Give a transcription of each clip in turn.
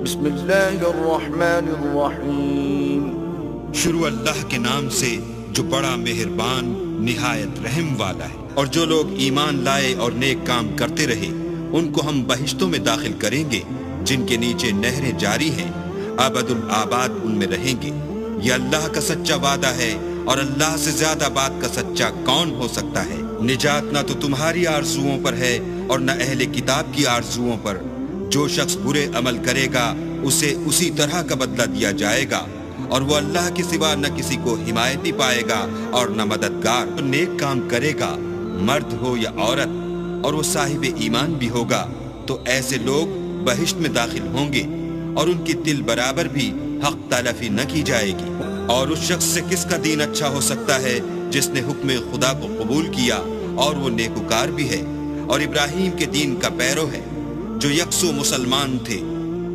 بسم اللہ الرحمن الرحیم۔ شروع اللہ کے نام سے جو بڑا مہربان نہایت رحم والا ہے۔ اور جو لوگ ایمان لائے اور نیک کام کرتے رہے ان کو ہم بہشتوں میں داخل کریں گے جن کے نیچے نہریں جاری ہیں، ابد الآباد ان میں رہیں گے۔ یہ اللہ کا سچا وعدہ ہے اور اللہ سے زیادہ بات کا سچا کون ہو سکتا ہے۔ نجات نہ تو تمہاری آرزوؤں پر ہے اور نہ اہل کتاب کی آرزوؤں پر۔ جو شخص برے عمل کرے گا اسے اسی طرح کا بدلہ دیا جائے گا، اور وہ اللہ کے سوا نہ کسی کو حمایتی پائے گا اور نہ مددگار۔ جو نیک کام کرے گا مرد ہو یا عورت اور وہ صاحب ایمان بھی ہوگا تو ایسے لوگ بہشت میں داخل ہوں گے اور ان کی تل برابر بھی حق تلفی نہ کی جائے گی۔ اور اس شخص سے کس کا دین اچھا ہو سکتا ہے جس نے حکم خدا کو قبول کیا اور وہ نیکوکار بھی ہے اور ابراہیم کے دین کا پیرو ہے، جو یکسو مسلمان تھے۔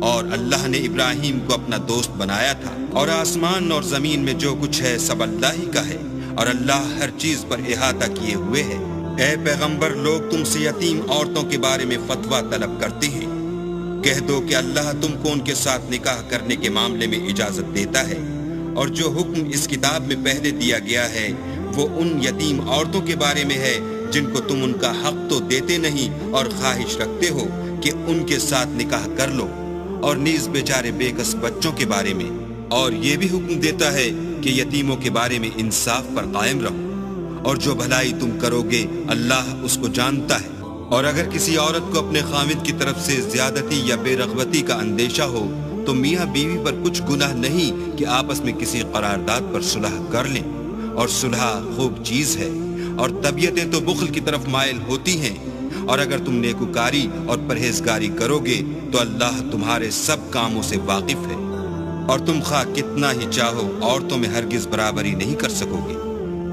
اور اللہ نے ابراہیم کو اپنا دوست بنایا تھا۔ اور آسمان اور زمین میں جو کچھ ہے سب اللہ ہی کا ہے، اور اللہ ہر چیز پر احاطہ کیے ہوئے ہے۔ اے پیغمبر، لوگ تم سے یتیم عورتوں کے بارے میں فتویٰ طلب کرتے ہیں۔ کہہ دو کہ اللہ تم کو ان کے ساتھ نکاح کرنے کے معاملے میں اجازت دیتا ہے، اور جو حکم اس کتاب میں پہلے دیا گیا ہے وہ ان یتیم عورتوں کے بارے میں ہے جن کو تم ان کا حق تو دیتے نہیں اور خواہش رکھتے ہو کہ ان کے ساتھ نکاح کر لو، اور نیز بیچارے بے کس بچوں کے بارے میں۔ اور یہ بھی حکم دیتا ہے کہ یتیموں کے بارے میں انصاف پر قائم رہو، اور جو بھلائی تم کرو گے اللہ اس کو جانتا ہے۔ اور اگر کسی عورت کو اپنے خاوند کی طرف سے زیادتی یا بے رغبتی کا اندیشہ ہو تو میاں بیوی پر کچھ گناہ نہیں کہ آپس میں کسی قرارداد پر صلح کر لیں، اور صلح خوب چیز ہے، اور طبیعتیں تو بخل کی طرف مائل ہوتی ہیں۔ اور اگر تم نیکوکاری اور پرہیزگاری کرو گے تو اللہ تمہارے سب کاموں سے واقف ہے، اور تم خواہ کتنا ہی چاہو عورتوں میں ہرگز برابری نہیں کر سکو گے۔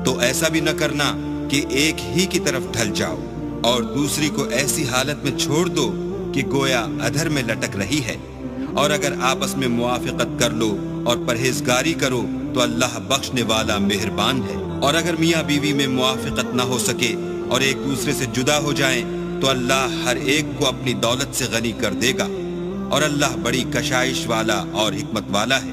تو ایسا بھی نہ کرنا کہ ایک ہی کی طرف ڈھل جاؤ اور دوسری کو ایسی حالت میں چھوڑ دو کہ گویا ادھر میں لٹک رہی ہے۔ اور اگر آپس میں موافقت کر لو اور پرہیزگاری کرو تو اللہ بخشنے والا مہربان ہے۔ اور اگر میاں بیوی میں موافقت نہ ہو سکے اور ایک دوسرے سے جدا ہو جائیں تو اللہ ہر ایک کو اپنی دولت سے غنی کر دے گا، اور اللہ بڑی کشائش والا اور حکمت والا ہے۔